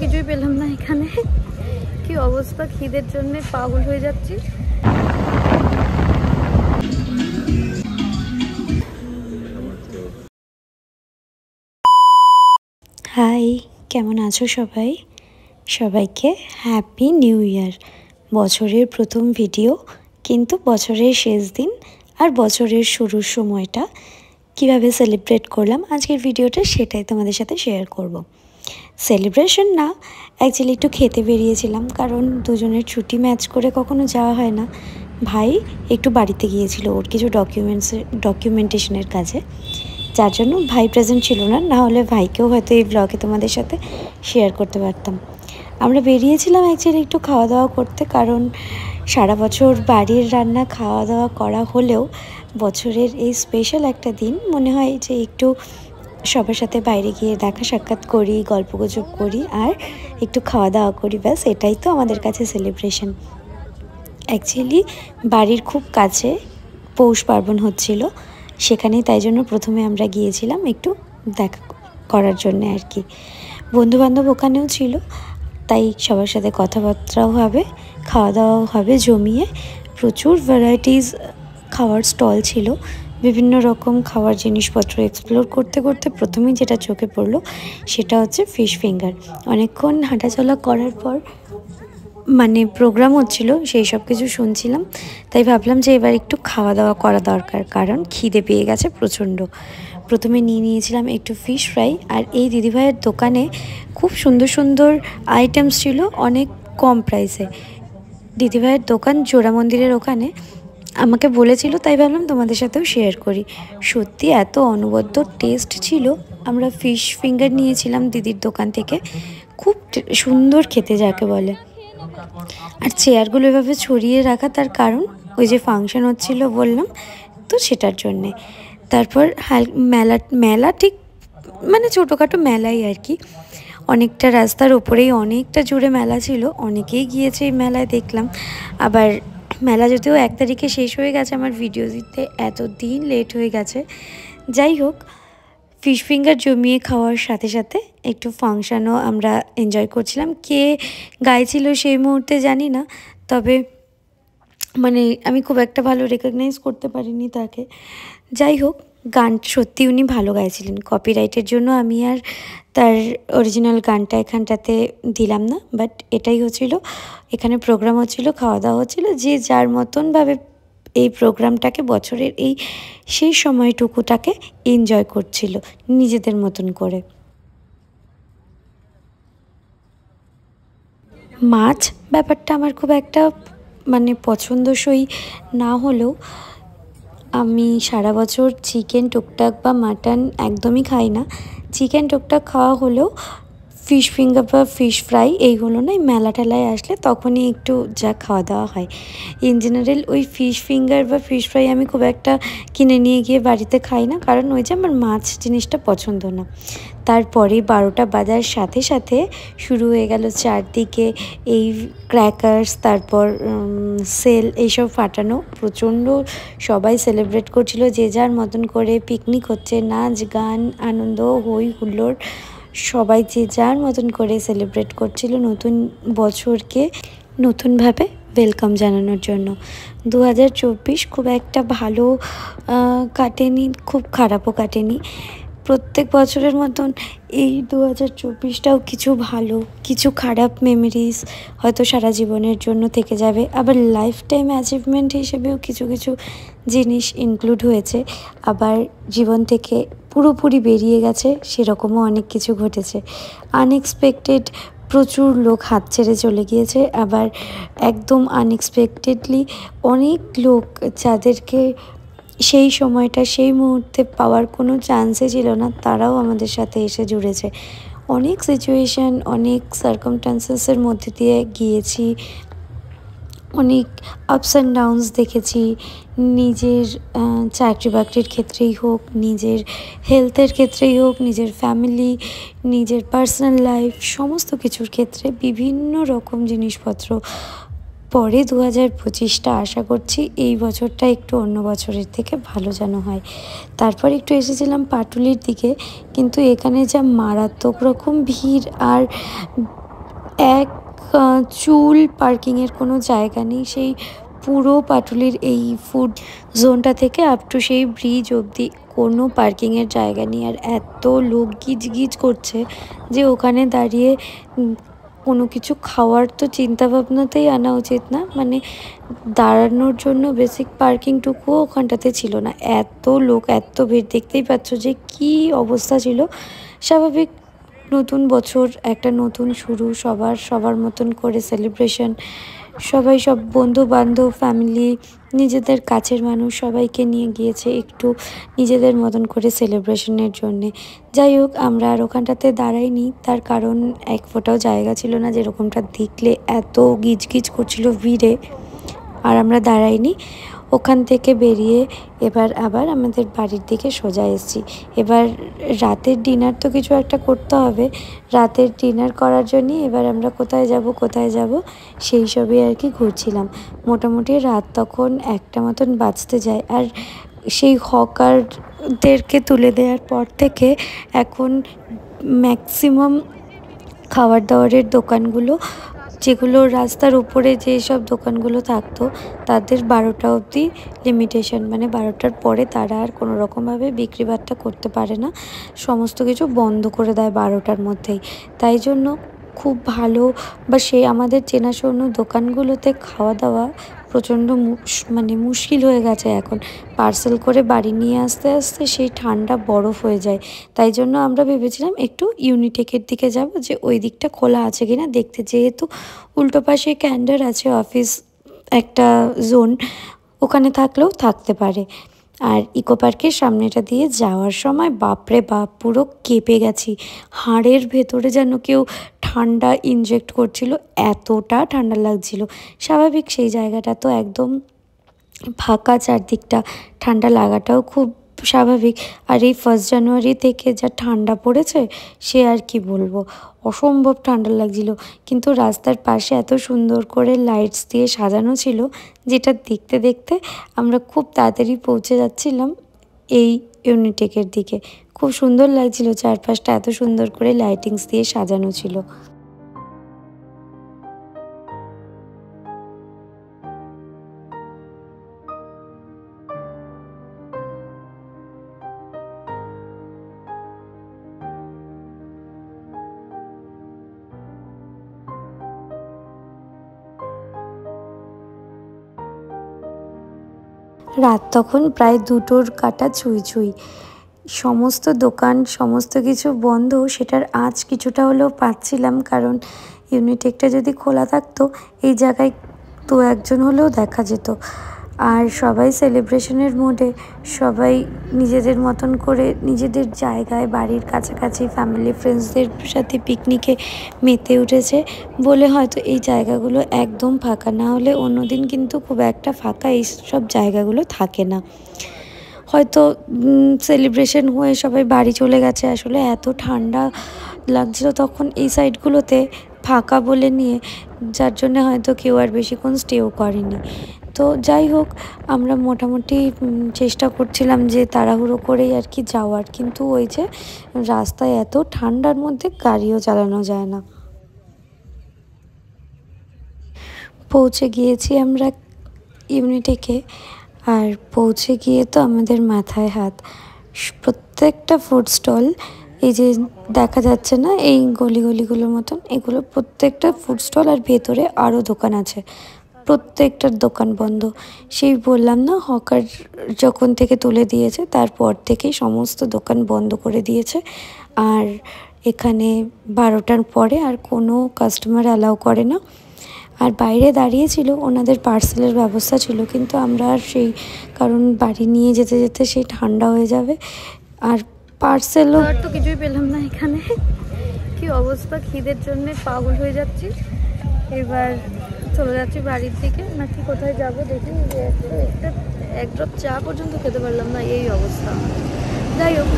কিছুই পেলাম না এখানে। কি অবস্থা, খিদের জন্য পাগল হয়ে যাচ্ছি। হাই, কেমন আছো সবাই? সবাইকে হ্যাপি নিউ ইয়ার। বছরের প্রথম ভিডিও, কিন্তু বছরের শেষ দিন আর বছরের শুরুর সময়টা কিভাবে সেলিব্রেট করলাম আজকের ভিডিওটা সেটাই তোমাদের সাথে শেয়ার করব। সেলিব্রেশন না, অ্যাকচুয়ালি একটু খেতে বেরিয়েছিলাম, কারণ দুজনের ছুটি ম্যাচ করে কখনো যাওয়া হয় না। ভাই একটু বাড়িতে গিয়েছিল ওর কিছু ডকুমেন্টেশনের কাজে, যার জন্য ভাই প্রেজেন্ট ছিল না, না হলে ভাইকেও হয়তো এই ব্লগে তোমাদের সাথে শেয়ার করতে পারতাম। আমরা বেরিয়েছিলাম অ্যাকচুয়ালি একটু খাওয়া দাওয়া করতে, কারণ সারা বছর বাড়ির রান্না খাওয়া দাওয়া করা হলেও বছরের এই স্পেশাল একটা দিন মনে হয় যে একটু সবার সাথে বাইরে গিয়ে দেখা সাক্ষাৎ করি, গল্পগুজব করি আর একটু খাওয়া দাওয়া করি, ব্যাস এটাই তো আমাদের কাছে সেলিব্রেশন। অ্যাকচুয়ালি বাড়ির খুব কাছে পৌষ পার্বণ হচ্ছিল, সেখানেই তাই জন্য প্রথমে আমরা গিয়েছিলাম একটু দেখা করার জন্যে আর কি। বন্ধুবান্ধব ওখানেও ছিল, তাই সবার সাথে কথাবার্তাও হবে, খাওয়া দাওয়াও হবে জমিয়ে। প্রচুর ভ্যারাইটিস খাওয়ার স্টল ছিল, বিভিন্ন রকম খাওয়ার জিনিসপত্র এক্সপ্লোর করতে করতে প্রথমেই যেটা চোখে পড়লো সেটা হচ্ছে ফিশ ফিঙ্গার। অনেকক্ষণ হাঁটাচলা করার পর মানে প্রোগ্রাম হচ্ছিল, সেই সব কিছু শুনছিলাম, তাই ভাবলাম যে এবার একটু খাওয়া দাওয়া করা দরকার, কারণ খিদে পেয়ে গেছে প্রচণ্ড। প্রথমে নিয়েছিলাম একটু ফিশ ফ্রাই, আর এই দিদিভাইয়ের দোকানে খুব সুন্দর সুন্দর আইটেমস ছিল অনেক কম প্রাইসে। দিদিভাইয়ের দোকান জোড়া মন্দিরের ওখানে, আমাকে বলেছিল, তাই ভাবলাম তোমাদের সাথেও শেয়ার করি। সত্যি এত অনবদ্য টেস্ট ছিল। আমরা ফিশ ফিঙ্গার নিয়েছিলাম দিদির দোকান থেকে, খুব সুন্দর খেতে যাকে বলে। আর চেয়ারগুলো এভাবে ছড়িয়ে রাখা, তার কারণ ওই যে ফাংশন হচ্ছিল বললাম তো, সেটার জন্যে। তারপর মেলা ঠিক মানে ছোটোখাটো মেলাই আর কি, অনেকটা রাস্তার ওপরেই অনেকটা জুড়ে মেলা ছিল, অনেকেই গিয়েছে এই মেলায় দেখলাম। আবার মেলা যদিও 1 তারিখে শেষ হয়ে গেছে, আমার ভিডিও দিতে এতদিন লেট হয়ে গেছে। যাই হোক, ফিশ ফিঙ্গার জমিয়ে খাওয়ার সাথে সাথে একটু ফাংশানও আমরা এনজয় করছিলাম। কে গাইছিল সেই মুহূর্তে জানি না, তবে মানে আমি খুব একটা ভালো রেকগনাইজ করতে পারিনি তাকে। যাই হোক, গান সত্যি উনি ভালো গাইছিলেন। কপিরাইটের জন্য আমি আর তার অরিজিনাল গানটা এখানটাতে দিলাম না, বাট এটাই হচ্ছিল, এখানে প্রোগ্রাম হচ্ছিল, খাওয়া দাওয়া হচ্ছিল, যে যার মতনভাবে এই প্রোগ্রামটাকে বছরের এই সেই সময়টুকুটাকে এনজয় করছিল নিজেদের মতন করে। মাছ ব্যাপারটা আমার খুব একটা মানে পছন্দসই না হলেও, আমি সারা বছর চিকেন টুকটাক বা মাটন একদমই খাই না। চিকেন টুকটাক খাওয়া হলেও ফিশ ফিঙ্গার বা ফিশ ফ্রাই এইগুলো না মেলা টেলায় আসলে তখনই একটু যা খাওয়া দাওয়া হয়। ইন জেনারেল ওই ফিশ ফিঙ্গার বা ফিশ ফ্রাই আমি খুব একটা কিনে নিয়ে গিয়ে বাড়িতে খাই না, কারণ ওই যে আমার মাছ জিনিসটা পছন্দ না। তারপরে 12টা বাজার সাথে সাথে শুরু হয়ে গেল চারদিকে এই ক্র্যাকার্স, তারপর সেল, এইসব ফাটানো প্রচণ্ড। সবাই সেলিব্রেট করছিল যে যার মতন করে, পিকনিক হচ্ছে, নাচ গান আনন্দ হই হুল্লোড়, সবাই যে যার মতন করে সেলিব্রেট করছিল নতুন বছরকে নতুনভাবে ওয়েলকাম জানানোর জন্য। 2024 খুব একটা ভালো কাটেনি, খুব খারাপও কাটেনি। প্রত্যেক বছরের মতন এই 2024টাও কিছু ভালো কিছু খারাপ মেমোরিজ হয়তো সারা জীবনের জন্য থেকে যাবে। আবার লাইফ টাইম অ্যাচিভমেন্ট হিসেবেও কিছু কিছু জিনিস ইনক্লুড হয়েছে। আবার জীবন থেকে পুরোপুরি বেরিয়ে গেছে সেরকমও অনেক কিছু ঘটেছে। আনএক্সপেক্টেড প্রচুর লোক হাত ছেড়ে চলে গিয়েছে, আবার একদম আনএক্সপেক্টেডলি অনেক লোক যাদেরকে সেই সময়টা সেই মুহূর্তে পাওয়ার কোনো চান্সই ছিল না, তারাও আমাদের সাথে এসে জুড়েছে। অনেক সিচুয়েশান, অনেক সার্কামস্টান্সেসের মধ্যে দিয়ে গিয়েছি, অনেক আপস অ্যান্ড ডাউনস দেখেছি। নিজের চাকরি বাকরির ক্ষেত্রেই হোক, নিজের হেলথের ক্ষেত্রেই হোক, নিজের ফ্যামিলি, নিজের পার্সোনাল লাইফ, সমস্ত কিছুর ক্ষেত্রে বিভিন্ন রকম জিনিসপত্র। পরে 2025টা আশা করছি এই বছরটা একটু অন্য বছরের থেকে ভালো যেন হয়। তারপর একটু এসেছিলাম পাটুলির দিকে, কিন্তু এখানে যা মারাত্মক রকম ভিড় আর এক চুল পার্কিংয়ের কোনো জায়গা নেই। সেই পুরো পাটুলির এই ফুড জোনটা থেকে আপ টু সেই ব্রিজ অবধি কোনো পার্কিংয়ের জায়গা নেই। আর এত লোক গিজগিজ করছে যে ওখানে দাঁড়িয়ে কোনো কিছু খাওয়ার তো চিন্তাভাবনাতেই আনা উচিত না, মানে দাঁড়ানোর জন্য বেসিক পার্কিংটুকুও ওখানটাতে ছিল না। এত লোক, এত ভিড়, দেখতেই পাচ্ছ যে কি অবস্থা ছিল। স্বাভাবিক, নতুন বছর, একটা নতুন শুরু, সবার মতন করে সেলিব্রেশন, সবাই সব বন্ধু বান্ধব, ফ্যামিলি, নিজেদের কাছের মানুষ সবাইকে নিয়ে গিয়েছে একটু নিজেদের মতন করে সেলিব্রেশনের জন্যে। যাই হোক, আমরা আর ওখানটাতে দাঁড়াইনি, তার কারণ এক ফোঁটাও জায়গা ছিল না। যেরকমটা দেখলে এত গিজগিজ করছিল ভিড়ে, আর আমরা দাঁড়াইনি। ওখান থেকে বেরিয়ে এবার আবার আমাদের বাড়ির দিকে সোজা এসেছি। এবার রাতের ডিনার তো কিছু একটা করতে হবে। রাতের ডিনার করার জন্যই এবার আমরা কোথায় যাব সেই সবই আর কি ঘুরছিলাম। মোটামুটি রাত তখন 1টা মতন বাজতে যায়। আর সেই হকারদেরকে তুলে দেওয়ার পর থেকে এখন ম্যাক্সিমাম খাবার দাবারের দোকানগুলো, যেগুলো রাস্তার উপরে যেসব দোকানগুলো থাকতো, তাদের 12টা অবধি লিমিটেশন, মানে 12টার পরে তারা আর কোনো রকমভাবে বিক্রি বাট্টা করতে পারে না। সমস্ত কিছু বন্ধ করে দেয় 12টার মধ্যেই। তাই জন্য খুব ভালো বা সেই আমাদের চেনাশোনা দোকানগুলোতে খাওয়া দাওয়া প্রচণ্ড মানে মুশকিল হয়ে গেছে এখন। পার্সেল করে বাড়ি নিয়ে আসতে আসতে সেই ঠান্ডা বরফ হয়ে যায়। তাই জন্য আমরা ভেবেছিলাম একটু ইউনিটেকের দিকে যাব, যে ওই দিকটা খোলা আছে কিনা দেখতে। যেহেতু উল্টো পাশে ক্যান্ডার আছে, অফিস একটা জোন, ওখানে থাকলেও থাকতে পারে। আর ইকো পার্কের সামনেটা দিয়ে যাওয়ার সময় বাপরে বাপ, পুরো কেঁপে গেছি। হাড়ের ভেতরে যেন কেউ ঠান্ডা ইনজেক্ট করছিল, এতটা ঠান্ডা লাগছিল। স্বাভাবিক, সেই জায়গাটা তো একদম ফাঁকা, চারদিকটা, ঠান্ডা লাগাটাও খুব স্বাভাবিক। আর এই 1 জানুয়ারি থেকে যা ঠান্ডা পড়েছে সে আর কি বলবো, অসম্ভব ঠান্ডা লাগছিল। কিন্তু রাস্তার পাশে এত সুন্দর করে লাইটস দিয়ে সাজানো ছিল, যেটা দেখতে দেখতে আমরা খুব তাড়াতাড়ি পৌঁছে যাচ্ছিলাম এই ইউনিটেকের দিকে। খুব সুন্দর লাগছিল, চারপাশটা এত সুন্দর করে লাইটিংস দিয়ে সাজানো ছিল। রাত তখন প্রায় 2টোর কাটা ছুঁই ছুঁই। সমস্ত দোকান, সমস্ত কিছু বন্ধ। সেটার আঁচ কিছুটা হলেও পাচ্ছিলাম, কারণ ইউনিটেকটা যদি খোলা থাকতো এই জায়গায় 2-1জন হলেও দেখা যেত। আর সবাই সেলিব্রেশনের মুডে, সবাই নিজেদের মতন করে নিজেদের জায়গায়, বাড়ির কাছাকাছি ফ্যামিলি ফ্রেন্ডসদের সাথে পিকনিকে মেতে উঠেছে বলে হয়তো এই জায়গাগুলো একদম ফাঁকা। না হলে অন্যদিন কিন্তু খুব একটা ফাঁকা এই সব জায়গাগুলো থাকে না। হয়তো সেলিব্রেশন হয়ে সবাই বাড়ি চলে গেছে। আসলে এত ঠান্ডা লাগছিল তখন এই সাইডগুলোতে ফাঁকা বলে নিয়ে, যার জন্য হয়তো কেউ আর বেশিক্ষণ স্টেও করেনি। তো যাই হোক, আমরা মোটামুটি চেষ্টা করছিলাম যে তাড়াহুড়ো করেই আর কি যাওয়ার, কিন্তু ওই যে রাস্তায় এত ঠান্ডার মধ্যে গাড়িও চালানো যায় না। পৌঁছে গিয়েছি আমরা ইউনিটেকে। আর পৌঁছে গিয়ে তো আমাদের মাথায় হাত। প্রত্যেকটা ফুড স্টল, এই যে দেখা যাচ্ছে না এই গলিগুলোর মতন, এগুলো প্রত্যেকটা ফুড স্টল, আর ভেতরে আরও দোকান আছে, প্রত্যেকটার দোকান বন্ধ। সেই বললাম না, হকার যখন থেকে তুলে দিয়েছে তারপর থেকেই সমস্ত দোকান বন্ধ করে দিয়েছে। আর এখানে 12টার পরে আর কোনো কাস্টমার অ্যালাউ করে না। আর বাইরে দাঁড়িয়েছিল, ওনাদের পার্সেলের ব্যবস্থা ছিল, কিন্তু আমরা আর সেই, কারণ বাড়ি নিয়ে যেতে যেতে সেই ঠান্ডা হয়ে যাবে। আর পার্সেলও তো কিছুই পেলাম না এখানে। কি অবস্থা, খিদের জন্য পাগল হয়ে যাচ্ছি। এবার চলে যাচ্ছি বাড়ির দিকে, নাকি কোথায় যাব দেখি। এক ড্রপ চা পর্যন্ত খেতে পারলাম না, এই অবস্থা। যাই হোক,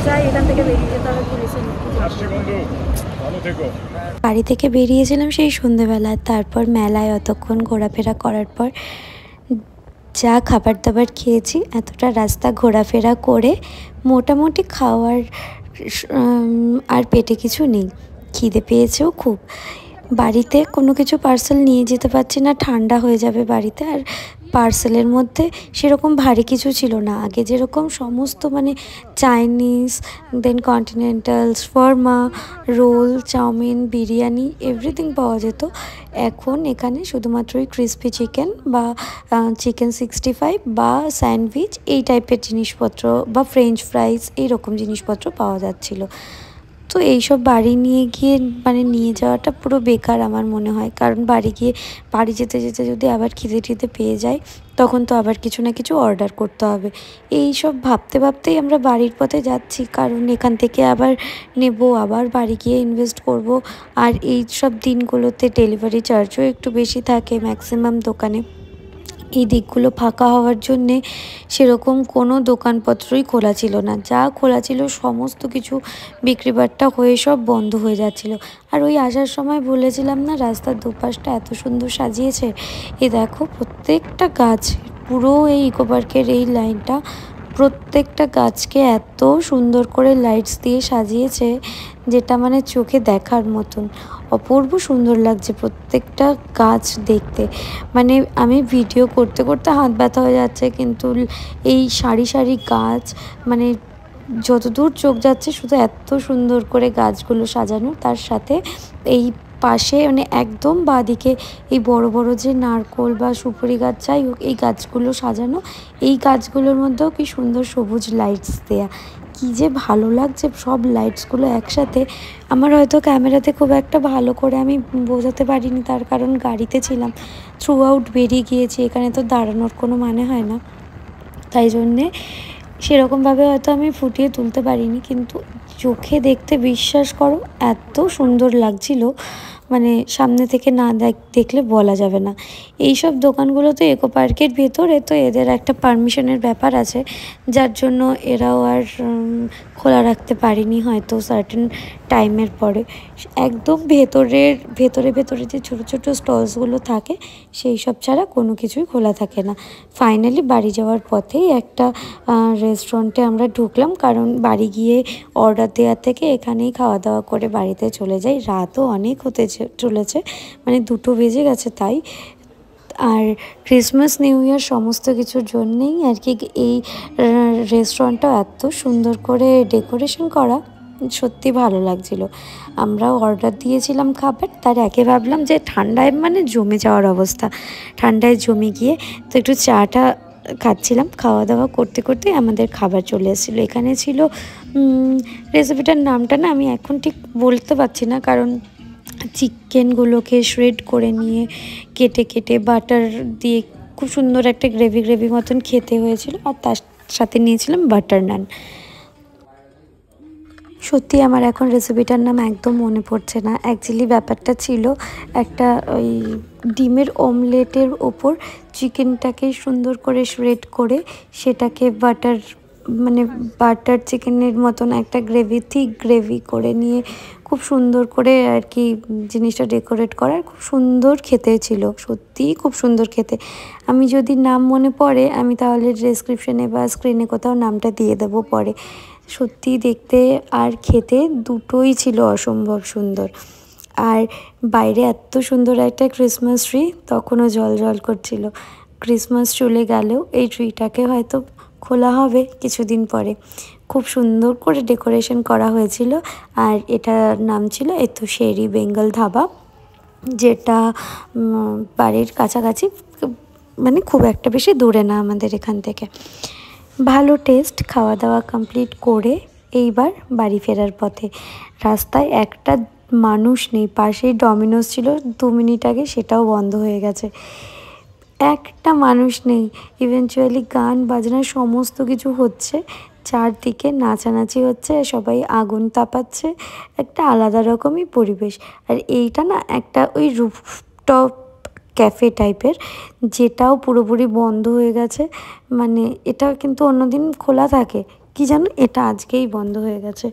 যাই এখান থেকে বেরিয়ে যেতে হবে পুলিশের। বাড়ি থেকে বেরিয়েছিলাম সেই সন্ধেবেলায়। তারপর মেলায় অতক্ষণ ঘোরাফেরা করার পর যা খাবার দাবার খেয়েছি, এতটা রাস্তা ঘোরাফেরা করে মোটামুটি খাওয়ার আর পেটে কিছু নেই, খিদে পেয়েছেও খুব। বাড়িতে কোনো কিছু পার্সেল নিয়ে যেতে পারছি না, ঠান্ডা হয়ে যাবে বাড়িতে। আর পার্সেলের মধ্যে সেরকম ভারী কিছু ছিল না। আগে যেরকম সমস্ত মানে চাইনিজ, দেন কন্টিনেন্টালস, ফার্মা, রোল, চাউমিন, বিরিয়ানি এভরিথিং পাওয়া যেত, এখন এখানে শুধুমাত্র ওই ক্রিসপি চিকেন বা চিকেন 65 বা স্যান্ডউইচ এই টাইপের জিনিসপত্র বা ফ্রেঞ্চ ফ্রাইজ এইরকম জিনিসপত্র পাওয়া যাচ্ছিল। তো এইসব বাড়ি নিয়ে গিয়ে মানে নিয়ে যাওয়াটা পুরো বেকার আমার মনে হয়, কারণ বাড়ি যেতে যেতে যদি আবার খিদে টিদে পেয়ে যায়, তখন তো আবার কিছু না কিছু অর্ডার করতে হবে। এই সব ভাবতে ভাবতেই আমরা বাড়ির পথে যাচ্ছি, কারণ এখান থেকে আবার নেব, আবার বাড়ি গিয়ে ইনভেস্ট করব। আর এই সব দিনগুলোতে ডেলিভারি চার্জও একটু বেশি থাকে ম্যাক্সিমাম দোকানে। এই দিকগুলো ফাঁকা হওয়ার জন্যে সেরকম কোনো দোকানপত্রই খোলা ছিল না, যা খোলা ছিল সমস্ত কিছু বিক্রিবাট্টা হয়ে সব বন্ধ হয়ে যাচ্ছিল। আর ওই আসার সময় বলেছিলাম না, রাস্তার দুপাশটা এত সুন্দর সাজিয়েছে। এ দেখো প্রত্যেকটা গাছ, পুরো এই ইকো পার্কের এই লাইনটা প্রত্যেকটা গাছকে এত সুন্দর করে লাইটস দিয়ে সাজিয়েছে, যেটা মানে চোখে দেখার মতন অপূর্ব সুন্দর লাগছে প্রত্যেকটা গাছ দেখতে। মানে আমি ভিডিও করতে করতে হাত ব্যথা হয়ে যাচ্ছে, কিন্তু এই সারি সারি গাছ মানে যতদূর চোখ যাচ্ছে শুধু এত সুন্দর করে গাছগুলো সাজানো। তার সাথে এই পাশে মানে একদম বাঁদিকে এই বড় বড় যে নারকোল বা সুপারি গাছ, যাই হোক এই গাছগুলো সাজানো। এই গাছগুলোর মধ্যেও কি সুন্দর সবুজ লাইটস দেয়া, কি যে ভালো লাগছে সব লাইটসগুলো একসাথে। আমার হয়তো ক্যামেরাতে খুব একটা ভালো করে আমি বোঝাতে পারিনি, তার কারণ গাড়িতে ছিলাম, থ্রু আউট বেরিয়ে গিয়েছি, এখানে তো দাঁড়ানোর কোনো মানে হয় না, তাই জন্যে সেরকমভাবে হয়তো আমি ফুটিয়ে তুলতে পারিনি। কিন্তু চোখে দেখতে বিশ্বাস করো এত সুন্দর লাগছিল, মানে সামনে থেকে না দেখলে বলা যাবে না। এই সব দোকানগুলো তো ইকো পার্কের ভেতরে, তো এদের একটা পারমিশনের ব্যাপার আছে, যার জন্য এরাও আর খোলা রাখতে পারেনি হয়তো সার্টেন টাইমের পরে। একদম ভেতরে ভেতরে যে ছোটো ছোটো স্টলসগুলো থাকে সেই সব ছাড়া কোনো কিছুই খোলা থাকে না। ফাইনালি বাড়ি যাওয়ার পথেই একটা রেস্টুরেন্টে আমরা ঢুকলাম, কারণ বাড়ি গিয়ে অর্ডার দেওয়ার থেকে এখানেই খাওয়া দাওয়া করে বাড়িতে চলে যাই। রাতও অনেক হতে চলেছে, মানে 2টো বেজে গেছে তাই। আর ক্রিসমাস নিউ ইয়ার সমস্ত কিছুর জন্যেই আর কি এই রেস্টুরেন্টটা এত সুন্দর করে ডেকোরেশন করা, সত্যি ভালো লাগছিল। আমরাও অর্ডার দিয়েছিলাম খাবার, তার আগে ভাবলাম যে ঠান্ডায় মানে জমে যাওয়ার অবস্থা, ঠান্ডায় জমে গিয়ে তো একটু চাটা খাচ্ছিলাম। খাওয়া দাওয়া করতে করতে আমাদের খাবার চলে এসেছিলো। এখানে ছিল রেসিপিটার নামটা না আমি এখন ঠিক বলতে পারছি না, কারণ চিকেনগুলোকে শ্রেড করে নিয়ে কেটে কেটে বাটার দিয়ে খুব সুন্দর একটা গ্রেভি গ্রেভি মতন খেতে হয়েছিল, আর তার সাথে নিয়েছিলাম বাটার নান। সত্যি আমার এখন রেসিপিটার নাম একদম মনে পড়ছে না। অ্যাকচুয়ালি ব্যাপারটা ছিল একটা ওই ডিমের অমলেটের ওপর চিকেনটাকে সুন্দর করে শ্রেড করে সেটাকে বাটার চিকেনের মতন একটা থিক গ্রেভি করে নিয়ে খুব সুন্দর করে আর কি জিনিসটা ডেকোরেট করার, খুব সুন্দর খেতে ছিল, সত্যিই খুব সুন্দর খেতে। আমি যদি নাম মনে পড়ে আমি তাহলে ডেসক্রিপশনে বা স্ক্রিনে কোথাও নামটা দিয়ে দেবো পরে। সত্যি দেখতে আর খেতে দুটোই ছিল অসম্ভব সুন্দর। আর বাইরে এত সুন্দর একটা ক্রিসমাস ট্রি, তখনও জল করছিল। ক্রিসমাস চলে গেলেও এই ট্রিটাকে হয়তো খোলা হবে কিছুদিন পরে। খুব সুন্দর করে ডেকোরেশন করা হয়েছিল। আর এটার নাম ছিল এতো শেরি বেঙ্গল ধাবা, যেটা বাড়ির কাছাকাছি, মানে খুব একটা বেশি দূরে না আমাদের এখান থেকে। ভালো টেস্ট। খাওয়া দাওয়া কমপ্লিট করে এইবার বাড়ি ফেরার পথে রাস্তায় একটা মানুষ নেই, পাশেই ডমিনোস ছিল 2 মিনিট আগে, সেটাও বন্ধ হয়ে গেছে। একটা মানুষ নেই। ইভেনচুয়ালি গান বাজনা সমস্ত কিছু হচ্ছে, চারদিকে নাচানাচি হচ্ছে, সবাই আগুন তাপাচ্ছে, একটা আলাদা রকমই পরিবেশ। আর এইটা না একটা ওই রুফটপ ক্যাফে টাইপের, যেটাও পুরোপুরি বন্ধ হয়ে গেছে। মানে এটা কিন্তু অন্যদিন খোলা থাকে, কি জানো এটা আজকেই বন্ধ হয়ে গেছে।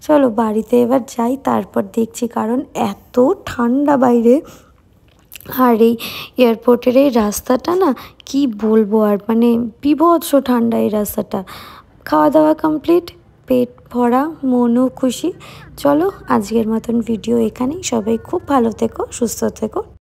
চলো বাড়িতে এবার যাই, তারপর দেখছি, কারণ এত ঠান্ডা বাইরে। আর এই এয়ারপোর্টের এই রাস্তাটা না কি বলবো আর, মানে বীভৎস ঠান্ডা এই রাস্তাটা। খাওয়া দাওয়া কমপ্লিট, পেট ভরা, মনও খুশি। চলো আজকের মতন ভিডিও এখানেই। সবাই খুব ভালো থেকো, সুস্থ থেকো।